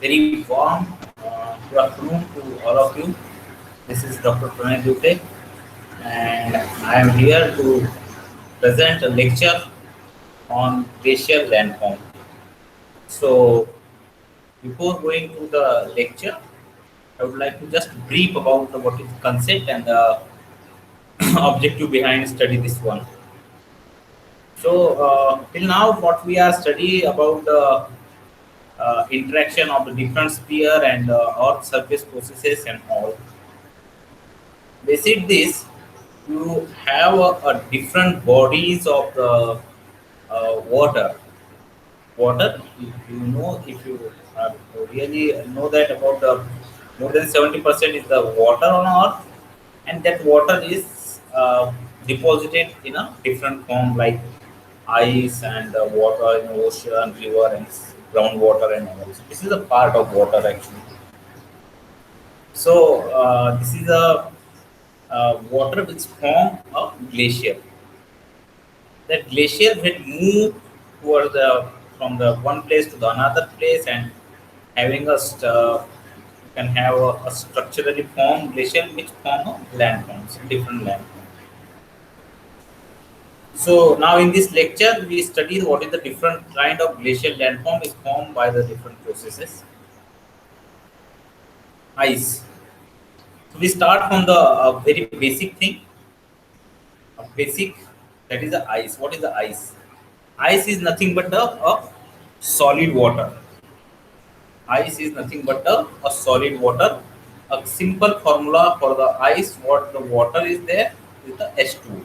Very warm good afternoon to all of you. This is Dr. Pranay Dute, and I am here to present a lecture on glacial landform. So, before going to the lecture, I would like to just brief about what is the concept and the objective behind study this one. So, till now, what we are study about the interaction of the different sphere and Earth surface processes and all. Besides this, you have a different bodies of the water. Water, if you really know that about the more than 70% is the water on Earth, and that water is deposited in a different form like ice and water in ocean, river, and groundwater and all. So this is a part of water actually. So this is a water which form a glacier. That glacier will move towards the from the one place to the another place and having can have a structurally formed glacier which form a landforms, different landforms. So now in this lecture we study what is the different kind of glacial landform is formed by the different processes. Ice. So we start from the very basic thing. A basic, that is the ice. What is the ice? Ice is nothing but a solid water. Ice is nothing but a solid water. A simple formula for the ice, what the water is there is the H2.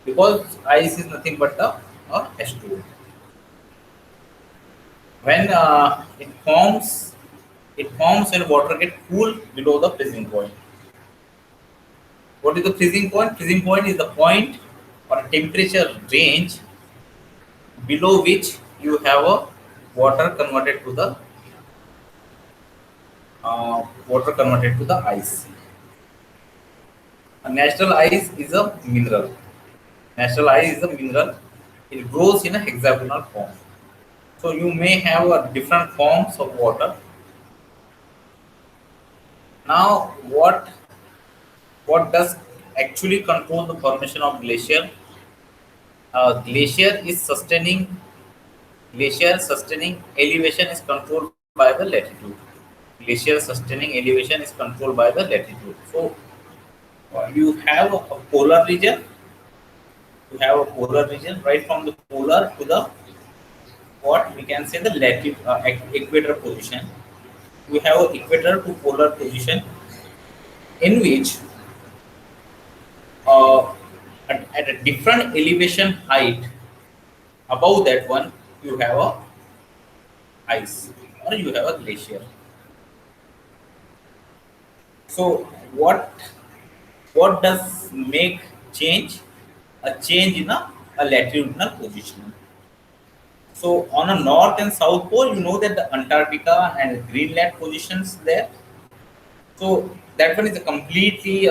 Because ice is nothing but a H2. When it forms when water get cool below the freezing point. What is the freezing point? Freezing point is the point or a temperature range below which you have a water converted to the ice. A natural ice is a mineral. Natural ice is a mineral. It grows in a hexagonal form. So you may have different forms of water. Now, what does actually control the formation of glacier? Glacier is sustaining Glacier sustaining elevation is controlled by the latitude. Glacier sustaining elevation is controlled by the latitude. So you have a polar region. You have a polar region right from the polar to the what we can say the latitude equator position. We have an equator to polar position in which uh, at a different elevation height above that one you have a ice or you have a glacier. So what does make change? A change in a latitudinal position. So on a north and south pole, you know that the Antarctica and Greenland positions there. So that one is a completely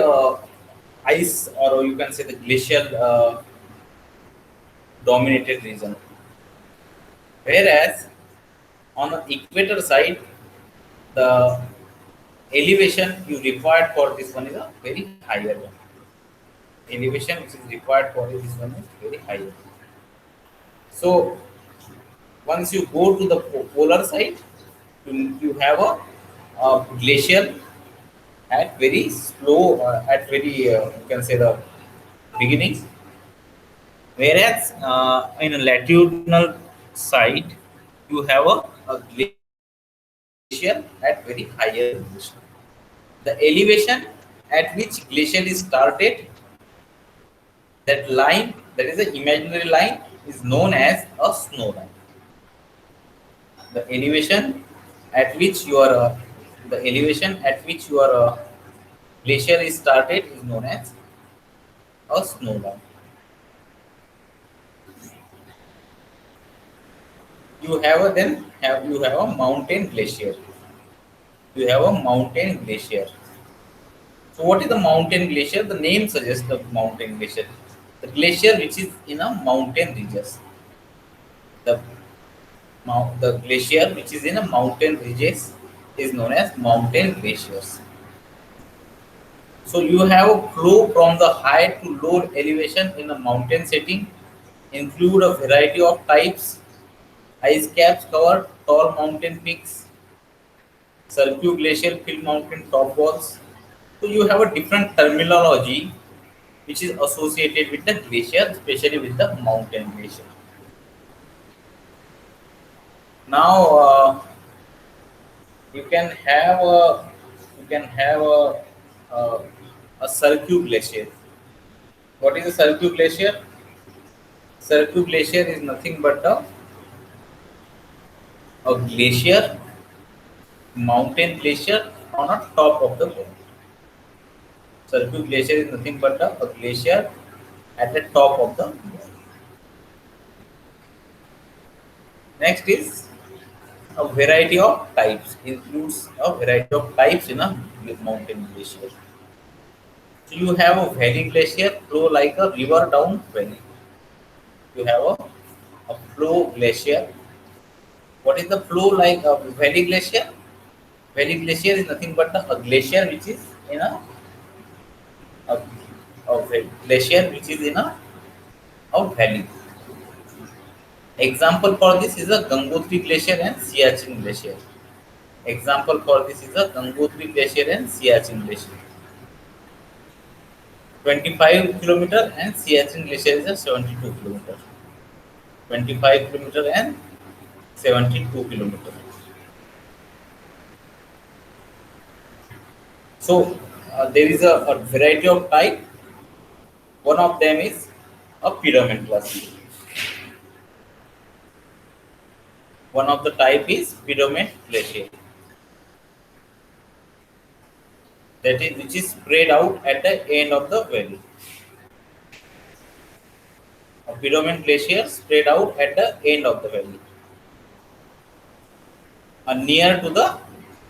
ice, or you can say the glacial dominated region. Whereas on the equator side, the elevation you required for this one is a very higher one. Elevation which is required for this one is very higher. So once you go to the polar side, you have a glacier at very slow, at very you can say the beginning. Whereas in a latitudinal side, you have a glacier at very higher elevation. The elevation at which glacier is started, that line, that is the imaginary line, is known as a snow line. The elevation at which your glacier is started is known as a snow line. You have a mountain glacier. You have a mountain glacier. So what is the mountain glacier? The name suggests the mountain glacier. The glacier which is in a mountain regions. The the glacier which is in a mountain ridges is known as mountain glaciers. So you have a flow from the high to low elevation in a mountain setting, include a variety of types. Ice caps cover tall mountain peaks, circuglacial fill mountain top walls. So you have a different terminology which is associated with the glacier, especially with the mountain glacier. Now you can have a, a circuglacier. What is a circuglacier? Circuglacier is nothing but a glacier, mountain glacier on a top of the mountain. Circuglacier is nothing but a glacier at the top of the mountain. Next is a variety of types. Includes a variety of types in a mountain glacier. So you have a valley glacier flow like a river down valley. You have a flow glacier. What is the flow like a valley glacier? Valley glacier is nothing but a glacier which is in a, a glacier which is in a valley. Example for this is a Gangotri glacier and Siachen glacier. Example for this is a Gangotri glacier and Siachen glacier. 25 kilometer and Siachen glacier is a 72 kilometer. 25 kilometer and 72 kilometer. So there is a variety of type. One of them is a pyramid glacier. One of the type is pyramid glacier. That is which is spread out at the end of the valley. A pyramid glacier spread out at the end of the valley. Near to the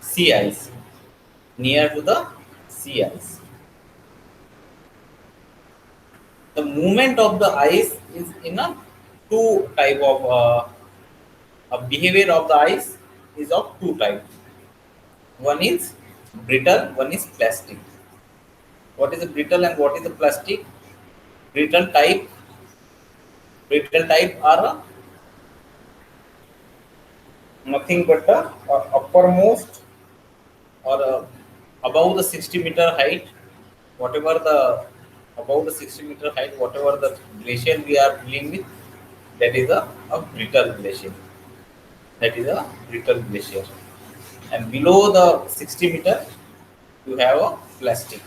sea ice. Near to the sea ice. The movement of the ice is in a two type of a behavior of the ice is of two types. One is brittle, one is plastic. What is a brittle and what is a plastic? Brittle type, brittle type are nothing but the uppermost or above the 60-meter height, whatever the above the 60-meter height, whatever the glacier we are dealing with, that is a brittle glacier. That is a brittle glacier. And below the 60-meter, you have a plastic.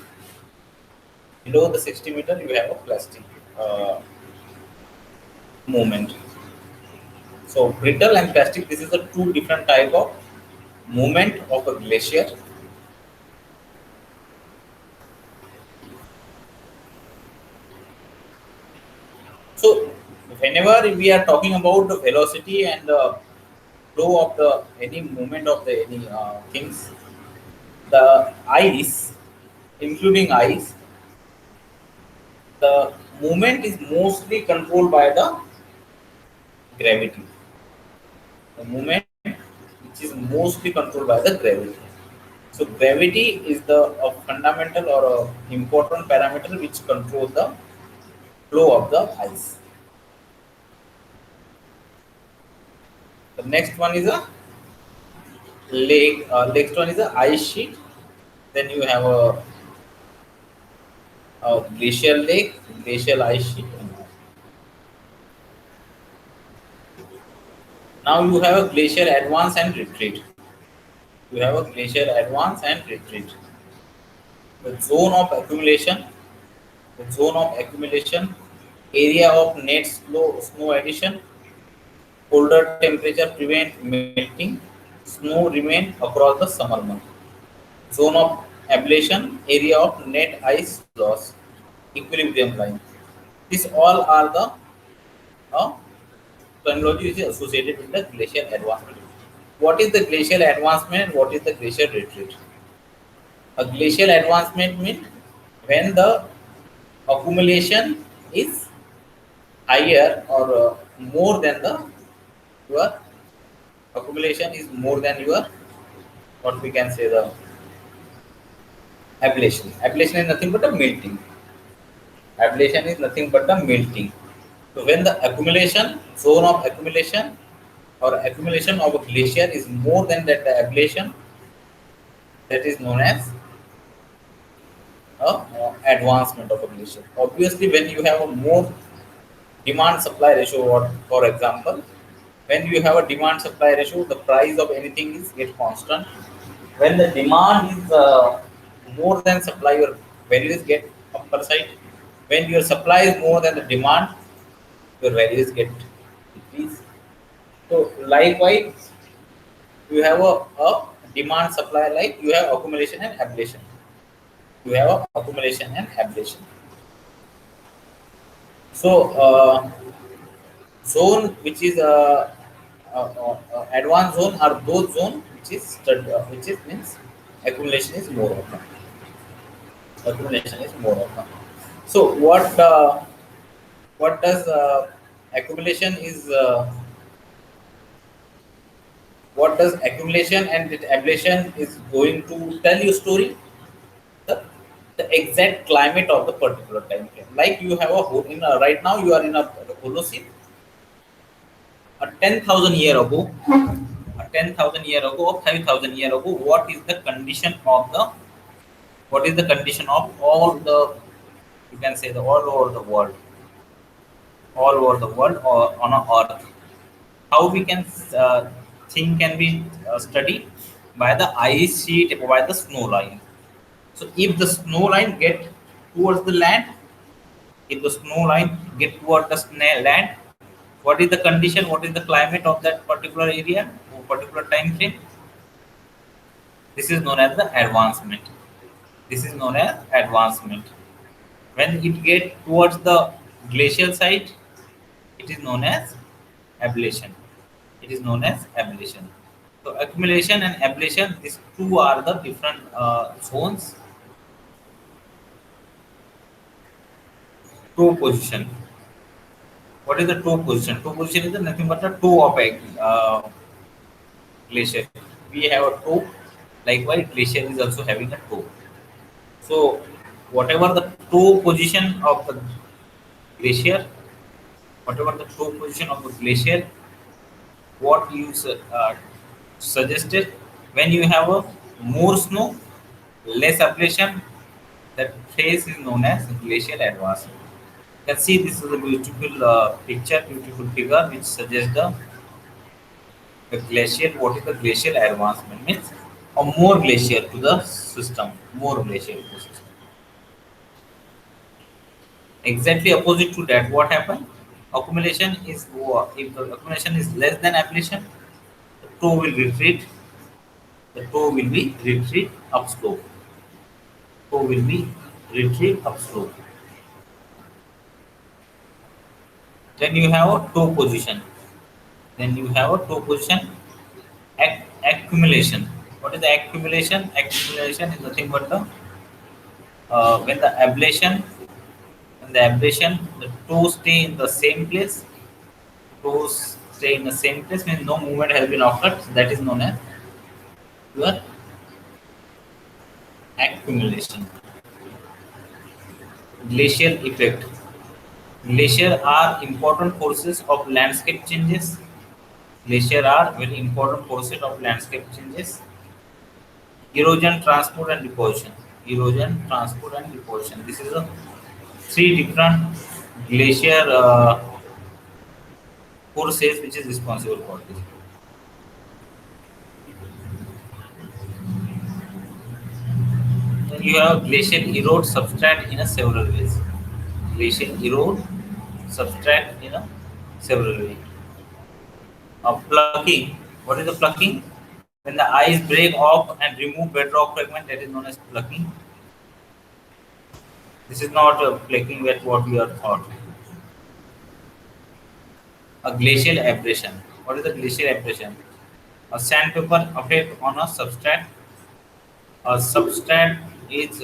Below the 60-meter, you have a plastic movement. So brittle and plastic, this is the two different type of movement of a glacier. So whenever we are talking about the velocity and the flow of the any movement of the any things, the ice, including ice, the movement is mostly controlled by the gravity. The movement which is mostly controlled by the gravity. So gravity is the a fundamental or a important parameter which controls the flow of the ice. The next one is a lake. Next one is a ice sheet. Then you have a glacial lake, glacial ice sheet. Now you have a glacier advance and retreat. You have a glacier advance and retreat. The zone of accumulation, the zone of accumulation, area of net snow addition, colder temperature prevent melting, snow remain across the summer month. Zone of ablation, area of net ice loss, equilibrium line. These all are the terminology which is associated with the glacial advancement. What is the glacial advancement and what is the glacial retreat? A glacial advancement means when the accumulation is higher or more than the your accumulation is more than your what we can say, the ablation. Ablation is nothing but a melting. Ablation is nothing but a melting. So when the accumulation, zone of accumulation or accumulation of a glacier is more than that the ablation, that is known as a advancement of a glacier. Obviously, when you have a more demand supply ratio, or for example, when you have a demand supply ratio, the price of anything is get constant. When the demand is more than supply, your values get upper side. When your supply is more than the demand, your values get decrease. So likewise, you have a demand supply, like you have accumulation and ablation. You have a accumulation and ablation. So zone which is advanced zone are those zone which is means accumulation is more often. Accumulation is more often. So what does accumulation is what does accumulation and ablation is going to tell you story? The, the exact climate of the particular time frame. Like you have a right now you are in a Holocene, a 10,000 year ago, a 10,000 year ago, or 5,000 year ago, what is the condition of all the, you can say, the all over the world, all over the world or on a earth. How we can think can be studied by the ice sheet, by the snow line. So if the snow line get towards the land, if the snow line get towards the land, what is the condition, what is the climate of that particular area or particular time frame? This is known as the advancement. This is known as advancement. When it get towards the glacial side, it is known as ablation. It is known as ablation. So accumulation and ablation, these two are the different zones. Toe position. What is the toe position? Toe position is nothing but the toe of a glacier. We have a toe. Likewise, glacier is also having a toe. So whatever the toe position of the glacier, whatever the toe position of the glacier, what you suggested, when you have a more snow, less ablation, that phase is known as glacial advancement. You can see this is a beautiful picture, beautiful figure which suggests the glacial. What is the glacial advancement? Means a more glacier to the system, more glacier to the system. Exactly opposite to that, what happened? Accumulation is if the accumulation is less than ablation, the toe will retreat. The toe will be retreat upslope. Toe will be retreat upslope. Then you have a toe position. Then you have a toe position accumulation. What is the accumulation? Accumulation is nothing but the when the ablation, the toes stay in the same place. Toes stay in the same place means no movement has been occurred. So that is known as your accumulation. Glacial effect. Glacier are important forces of landscape changes. Glacier are very important forces of landscape changes. Erosion, transport, and deposition. Erosion, transport, and deposition. This is a three different glacier forces which is responsible for this. Then you have glacial erode subtract in a several ways. Glacial erode subtract in a several ways. Plucking. What is the plucking? When the ice break off and remove bedrock fragment, that is known as plucking. This is not plucking at what we are thought. A glacial abrasion. What is the glacial abrasion? A sandpaper effect on a substrate. A substrate is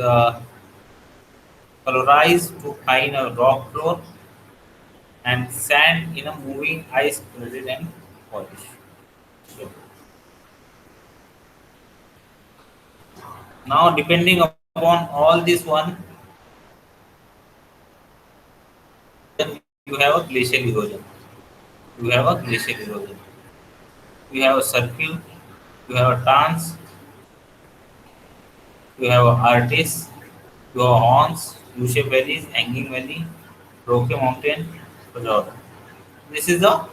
colorized to find a rock floor and sand in a moving ice colored and polish. So, Now, depending upon all this one, you have a glacial erosion. You have a glacial erosion. You have a circle. You have a trans. You have a artist. You have horns, U-shaped valleys, hanging valley, Rocky Mountain, fjord. This is the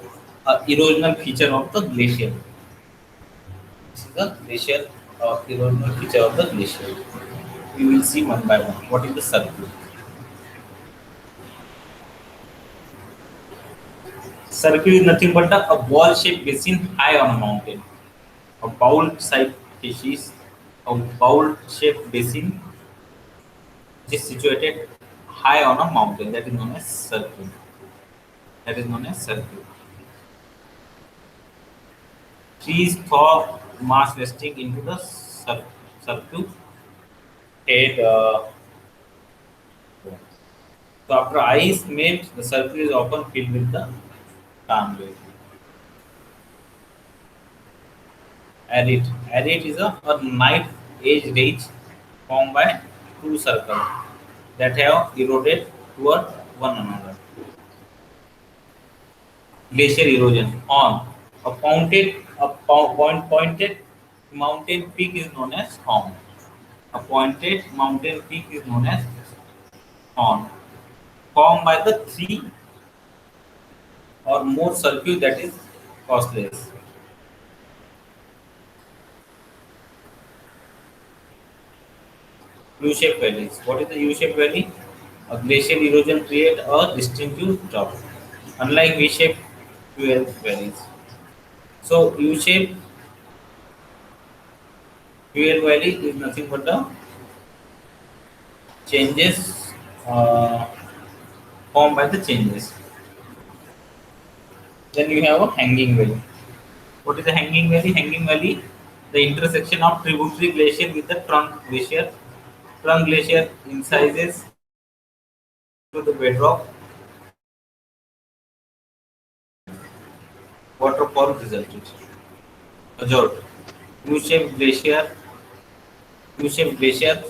erosional feature of the glacier. This is the glacial erosional feature of the glacier. We will see one by one. What is the circle? Circle is nothing but a ball-shaped basin high on a mountain. A bowl-shaped species, a bowl-shaped basin which is situated high on a mountain. That is known as circle. That is known as circle. Trees thaw mass resting into the circle head. So after ice melts, the circle is often filled with the calm wave. Arid is a knife edge ridge formed by two circles that have eroded toward one another. Glacier erosion on pointed mountain peak is known as horn. A pointed mountain peak is known as horn, formed by the three or more circle that is costless. U-shaped valleys. What is the U-shaped valley? A glacial erosion creates a distinctive drop, unlike V-shaped fuel valleys. So U-shaped fuel valley is nothing but the changes uh, formed by the changes. Then you have a hanging valley. What is the hanging valley? Hanging valley, the intersection of tributary glacier with the trunk glacier. Trunk glacier incises to the bedrock. Waterfall resulted. Fjord. U-shaped glacier. U-shaped glacier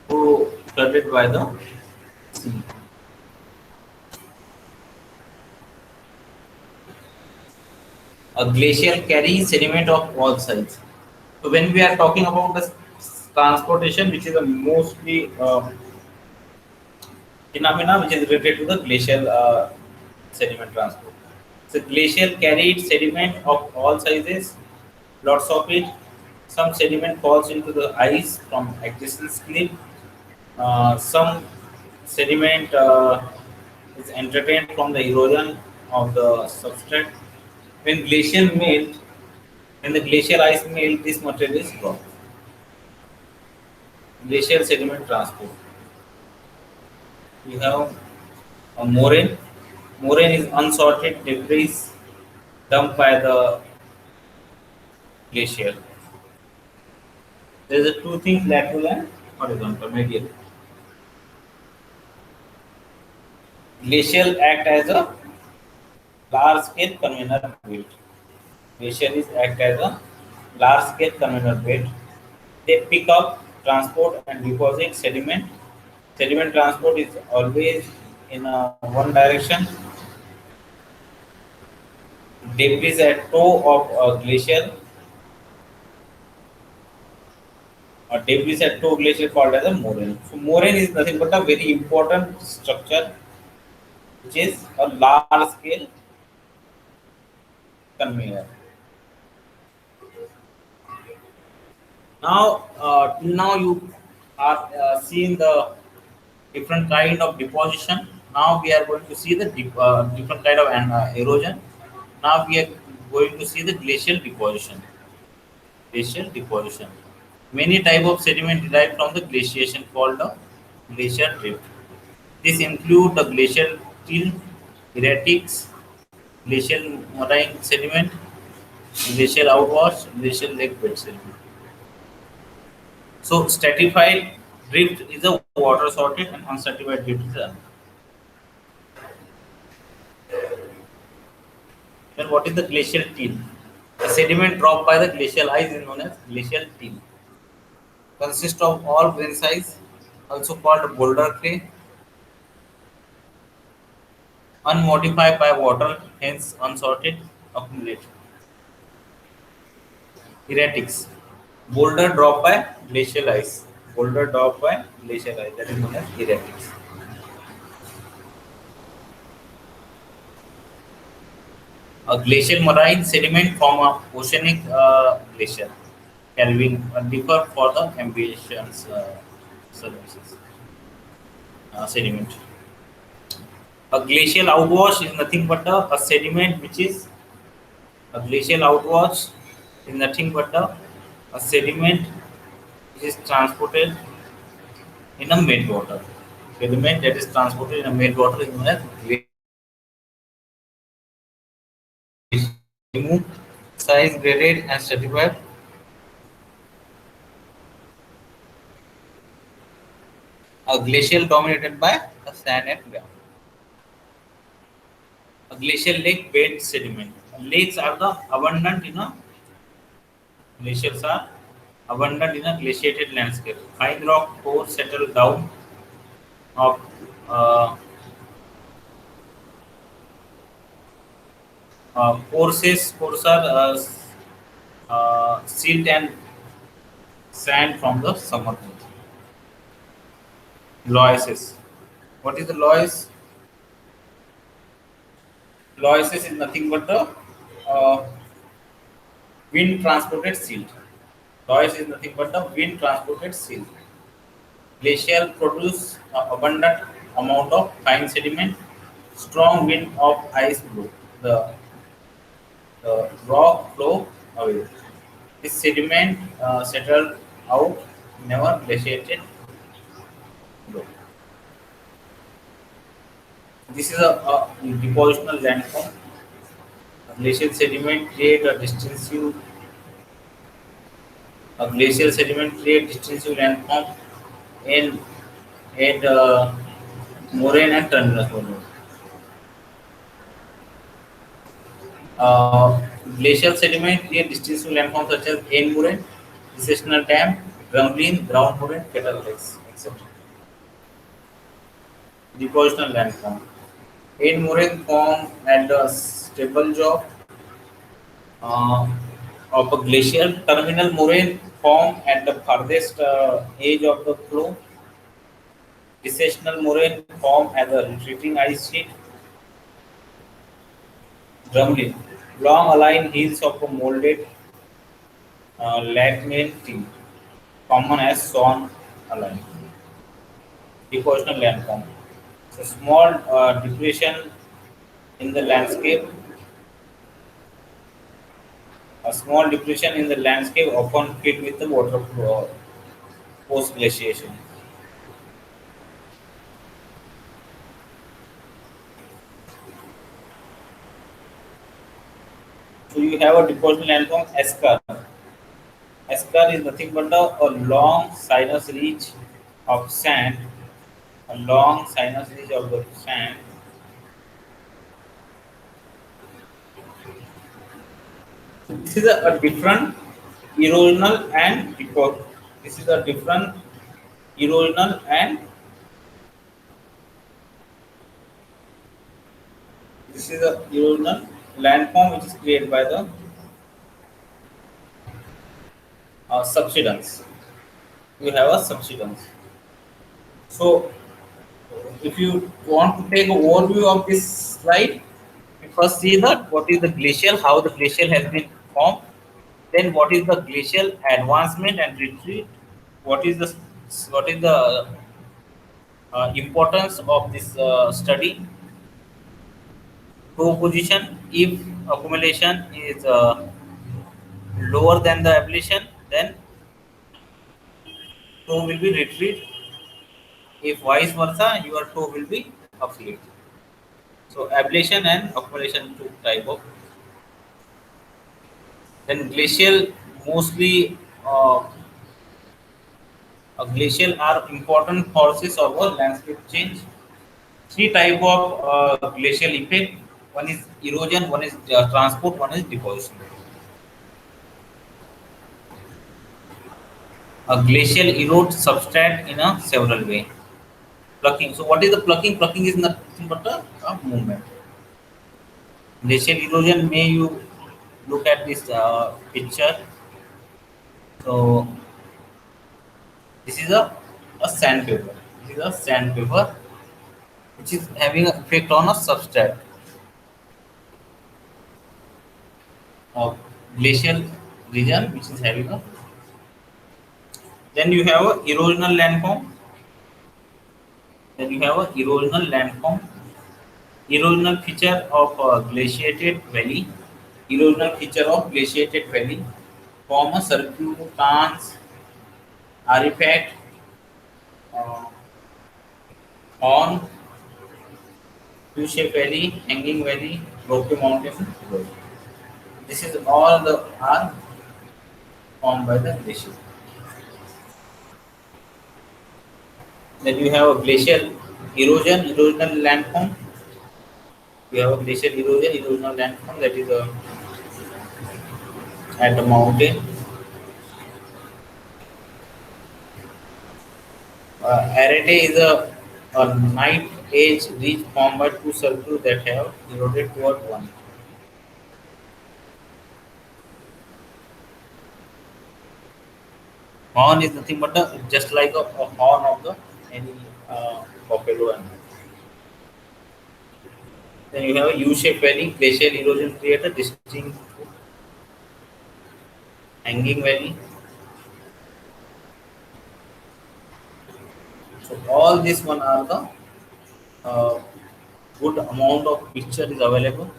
who flooded by the sea. A glacier carries sediment of all sizes. So when we are talking about the transportation, which is a mostly phenomena which is related to the glacial sediment transport. So glacier carried sediment of all sizes, lots of it. Some sediment falls into the ice from adjacent cliff. Some sediment is entertained from the erosion of the substrate. When glacier melt, when the glacial ice melt, this material is dropped. Glacial sediment transport. We have a moraine. Moraine is unsorted debris dumped by the glacier. There is a two things, lateral and horizontal, medial. Glacial act as a large scale conveyor belt. Glacier is act as a large scale conveyor belt. They pick up, transport and deposit sediment. Sediment transport is always in one direction. Debris at toe of a glacier or debris at toe glacier called as a moraine. So moraine is nothing but a very important structure which is a large scale conveyor. Now, till now you are seeing the different kind of deposition. Now we are going to see the different kind of erosion. Now we are going to see the glacial deposition. Glacial deposition. Many type of sediment derived from the glaciation called the glacial drift. This include the glacial till, erratics, glacial marine sediment, glacial outwash, glacial lake bed sediment. So stratified drift is a water sorted and unstratified drift is a. Then what is the glacial till? The sediment dropped by the glacial ice is known as glacial till. Consists of all grain size, also called boulder clay, unmodified by water, hence unsorted, accumulate. Erratics. Boulder dropped by glacial ice. Boulder dropped by glacial ice. That is known as erratics. A glacial marine sediment from a oceanic glacier can be differ for the amphibians services sediment. A glacial outwash is nothing but a sediment which is a glacial outwash is nothing but a sediment which is transported in a meltwater. Sediment that is transported in a meltwater is known as remove size graded and stratified. A glacial dominated by a sand and ground. A glacial lake bed sediment. Lakes are the abundant in a glaciers are abundant in a glaciated landscape. Fine rock pores settle down of uh, pores are silt and sand from the summer. Loises. What is the loess? Loises is nothing but the uh, wind transported silt. Loess is nothing but the wind transported silt. Glacial produce abundant amount of fine sediment. Strong wind of ice blow. The rock flow away. This sediment settled out, never glaciated below. This is a depositional landform. Glacial sediment create a glacial sediment create distinctive landform in moraine and terminus moraine. Uh, Glacial sediment create distinctive landforms such as Ain moraine, recessional dam, drumlin, ground moraine, kettle lakes, etc. Depositional landform. Ain moraine form at the stable jaw uh, of a glacial. Terminal moraine form at the farthest edge of the flow. Recessional moraine form at the retreating ice sheet. Drumlin. Long aligned hills of a molded lagnating, common as swan align. Depositional landform. A small depression in the landscape. A small depression in the landscape often filled with the water flow post glaciation. So you have a depositional landform eschar. Eschar is nothing but a long sinus ridge of sand. A long sinus ridge of the sand. This is a different erosional and deposit. This is a different erosional and this is a erosional landform which is created by the subsidence. You have a subsidence. So, if you want to take an overview of this slide, we first see that what is the glacial, how the glacial has been formed, then what is the glacial advancement and retreat, what is the importance of this study, flow position. If accumulation is lower than the ablution, then flow will be retreat. If vice versa, your flow will be affluent. So ablation and accumulation two type of. Then glacial mostly glacial are important forces over landscape change. Three type of glacial effect. One is erosion, one is transport, one is deposition. A glacial erodes substrate in a several way. Plucking. So what is the plucking? Plucking is nothing but a movement. Glacial erosion, may you look at this picture. So this is a sandpaper. This is a sandpaper which is having an effect on a substrate of glacial region which is having a. Then you have a erosional landform. Then you have a erosional landform. Erosional feature of glaciated valley. Erosional feature of glaciated valley form a circumstance artifact uh, on U-shaped valley, hanging valley, rocky mountain. This is all the are formed by the glacier. Then you have a glacial erosion, erosional landform. You have a glacial erosion, erosional landform that is at the mountain. Arete is a knife edge ridge formed by two circles that have eroded toward one. Horn is nothing but just like a horn of the any buffalo animal. Then you have a U-shaped valley, glacial erosion create a distinct hanging valley. So all this one are the uh, good amount of picture is available.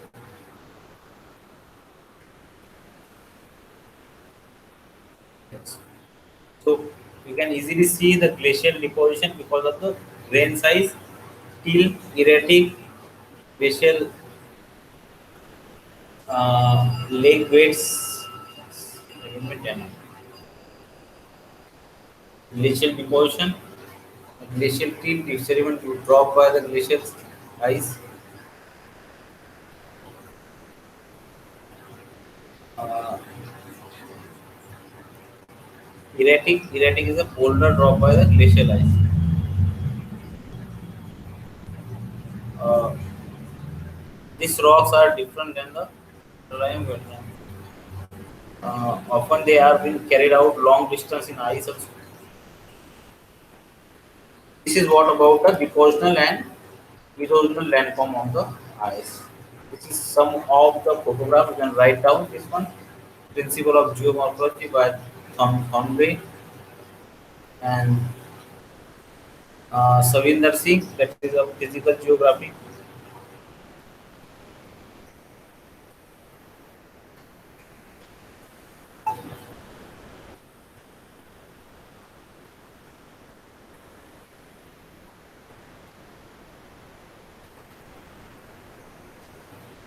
Yes. So you can easily see the glacial deposition because of the grain size, still erratic glacial lake weights, glacial deposition, glacial tilt, experiment to drop by the glacial ice. Uh, erratic is a boulder drop by the glacial ice. Uh, these rocks are different than the lime wetland. Often they are being carried out long distance in ice. This is what about the depositional and erosional landform of the ice. This is some of the photograph. You can write down this one. Principle of geomorphology by Thornbury and Savinder Singh. That is a physical geography.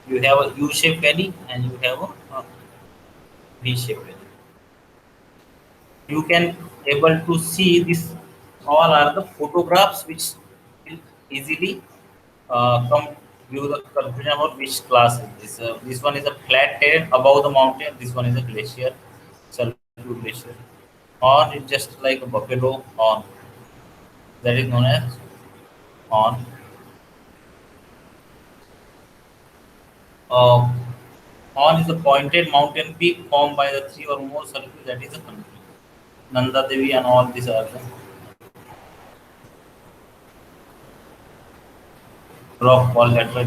You have a U-shaped valley and you have a V-shaped valley. You can able to see this. All are the photographs which will easily come view the confusion about which class is this. This one is a flat terrain above the mountain. This one is a glacier, Saltu glacier. Horn is just like a buffalo horn. That is known as horn. Uh, Horn is a pointed mountain peak formed by the three or more circles. That is a country. Nanda Devi and all these are the rock wall that were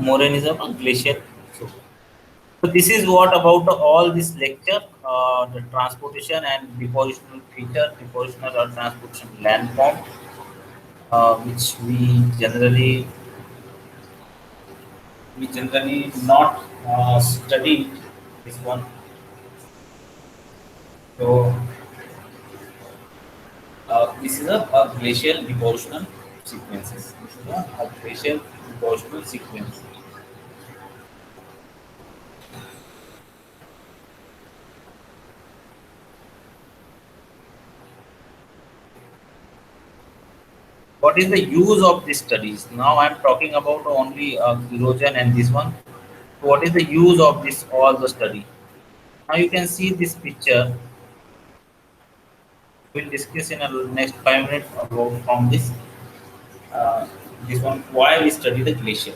moraine is a glacier. So this is what about all this lecture, the transportation and depositional feature, depositional or transportation landform, which we generally not study this one. So this is a glacial depositional sequences. This is a glacial depositional sequence. What is the use of these studies? Now I'm talking about only erosion and this one. What is the use of this all the study? Now you can see this picture. We'll discuss in the next 5 minutes about from uh, this one why we study the glacier.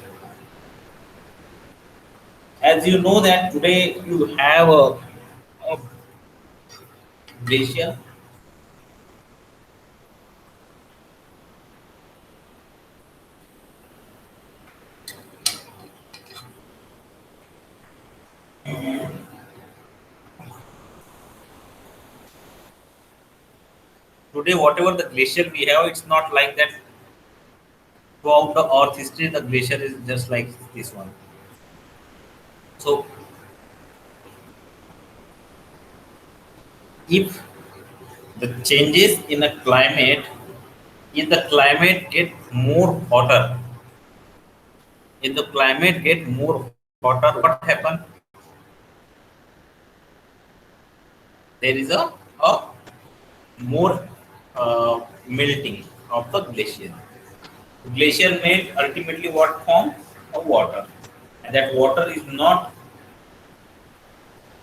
As you know that today you have a glacier. Today, whatever the glacier we have, it's not like that. Throughout the Earth history, the glacier is just like this one. So, if the changes in a climate, if the climate get more hotter, if the climate get more hotter, what happen? There is a more melting of the glacier. Glacier melt ultimately what form? Of water, and that water is not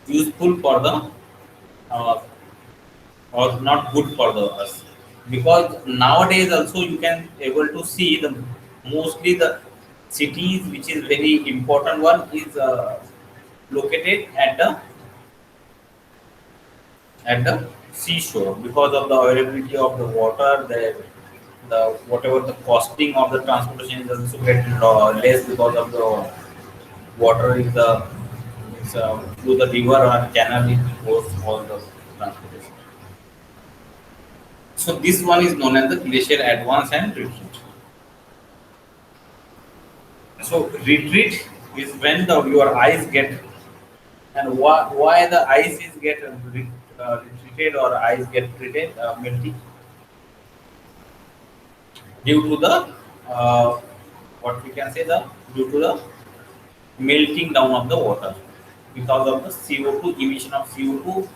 useful for the uh, or not good for the us, because nowadays also you can able to see the mostly the cities which is very important one is located at the seashore because of the availability of the water, the whatever the costing of the transportation is also get less because of the water is the it's, through the river or canal it goes all the transportation. So this one is known as the glacial advance and retreat. So retreat is when the your ice get, and why the ice is get retreated or ice get treated melting due to the uh, what we can say the due to the melting down of the water because of the CO2 emission of CO2,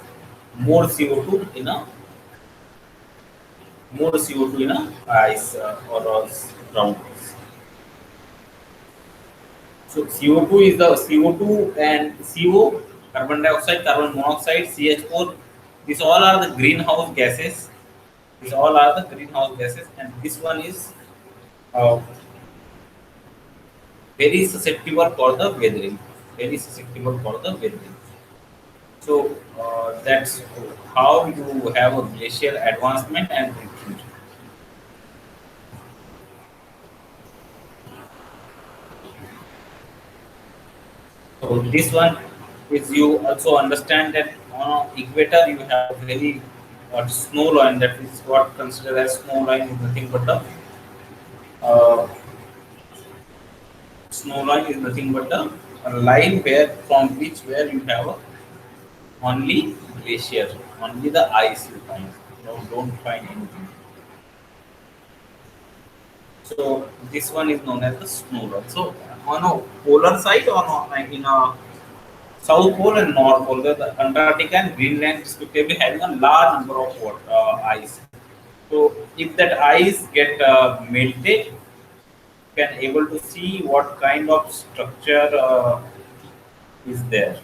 more CO2 in a more CO2 in a ice or ground. So CO2 is the CO2 and CO, carbon dioxide, carbon monoxide, CH4. These all are the greenhouse gases. These all are the greenhouse gases, and this one is uh, very susceptible for the weathering. Very susceptible for the weathering. So that's how you have a glacial advancement and retreat. So this one is you also understand that on equator you have very snow line, that is what considered as snow line is nothing but the uh, snow line is nothing but a line where from which where you have only glacier, only the ice you find. You don't find anything. So this one is known as the snow line. So on a polar side, in a South Pole and North Pole, the Antarctica and Greenland respectively having a large number of ice. So if that ice get melted, you can able to see what kind of structure is there.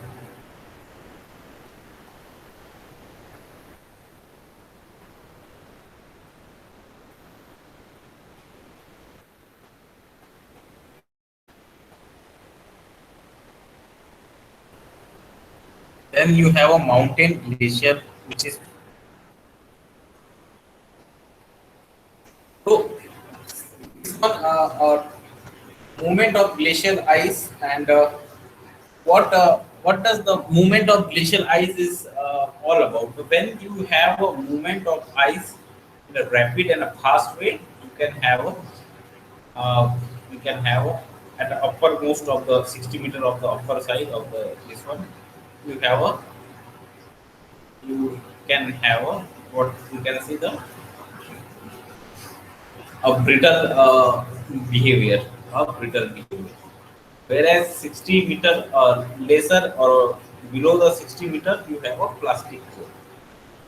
Then you have a mountain glacier, which is so this one movement of glacial ice and what does the movement of glacial ice is all about? So when you have a movement of ice in a rapid and a fast way, uh, you can have a, at the uppermost of the 60 meter of the upper side of the this one, you have a you can have a what you can see the a brittle behavior, a brittle behavior. Whereas 60 meter or lesser or below the 60 meter, you have a plastic flow.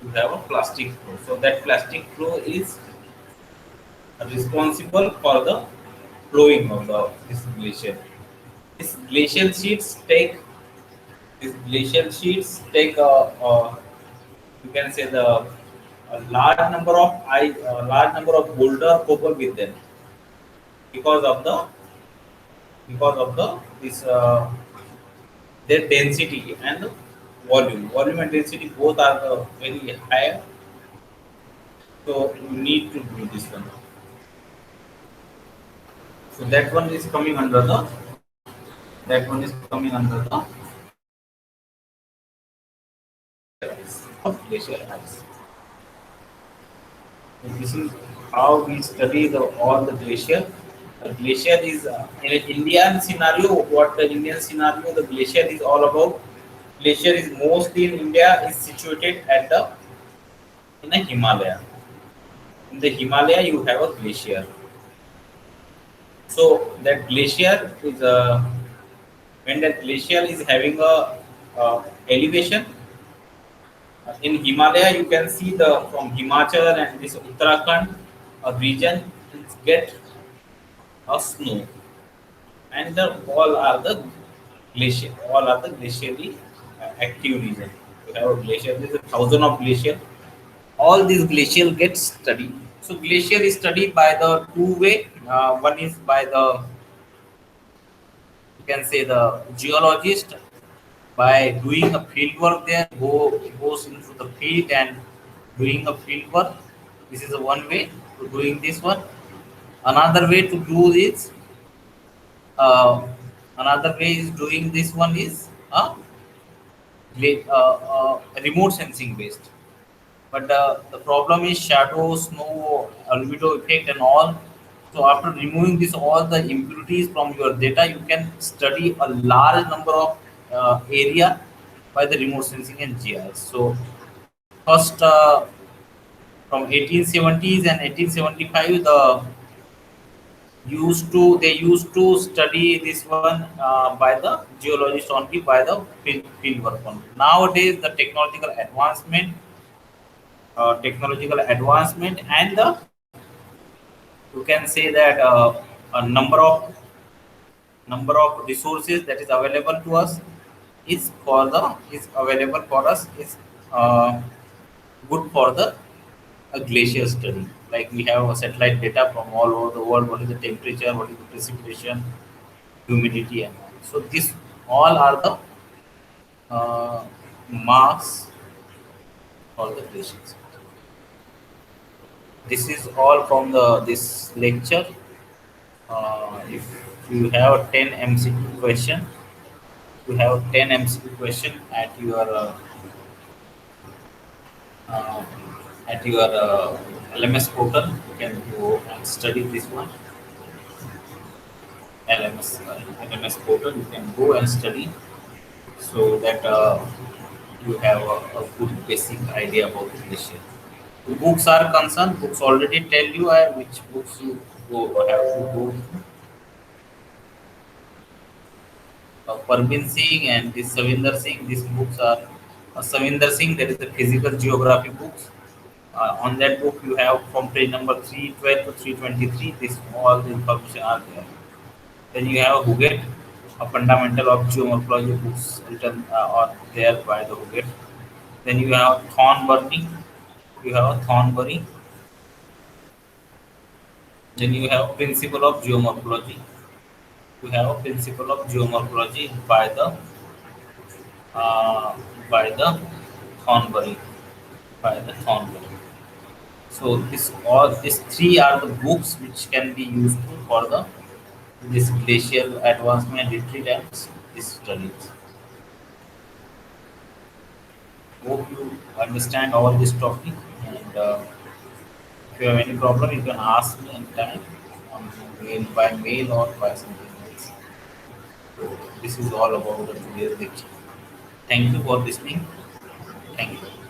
You have a plastic flow. So that plastic flow is responsible for the flowing of the this glacier. This glacial sheets take These glacial sheets take you can say the a large number of boulder coupled with them because of the this their density and volume. Volume and density both are very high, so you need to do this one. So that one is coming under the glacial ice. So this is how we study all the glacier. The glacier is in an Indian scenario. What the Indian scenario? The glacier is all about. Glacier is mostly in India is situated at the in the Himalaya. In the Himalaya, you have a glacier. So that glacier is when that glacier is having a elevation in Himalaya, you can see the from Himachal and this Uttarakhand region get a snow, and all are the glacially active region. You have a glacier. There is a thousand of glacier. All these glacial get studied. So glacier is studied by the two way. One is by the you can say the geologist by doing a field work there, goes into the field and doing a field work. This is the one way to doing this one. Another way to do this, uh, another way is doing this one is remote sensing based. But the problem is shadow, snow, albedo effect, and all. So after removing this all the impurities from your data, you can study a large number of area by the remote sensing and GIS. So first from 1870s and 1875, they used to study this one by the geologist only by the field work only. Nowadays, the technological advancement and the you can say that a number of resources that is available to us is available for us is uh, good for the a glacier study. Like we have a satellite data from all over the world. What is the temperature? What is the precipitation, humidity, and all. So this all are the uh, marks for the glaciers. This is all from the this lecture. If you have 10 MCQ question, you have 10 MCQ question uh, at your LMS portal. You can go and study this one. LMS portal. You can go and study so that you have good basic idea about this year. The books are concerned. Books already tell you which books you go have to go. Parveen Singh and this Savinder Singh. These books are Savinder Singh. That is the physical geography books. On that book, you have from page number 312 to 323. This all the information are there. Then you have Huget, a fundamental of geomorphology books written or there by the Huget. Then you have Thornbury. You have Thornbury. Then you have principle of geomorphology. You have a principle of geomorphology uh, by the Thornbury by the Thornbury. So these three are the books which can be useful for the this glacial advancement retreat and this studies. Hope you understand all this topic, and if you have any problem, you can ask me anytime on by mail or by something else. So this is all about the today's lecture. Thank you for listening. Thank you.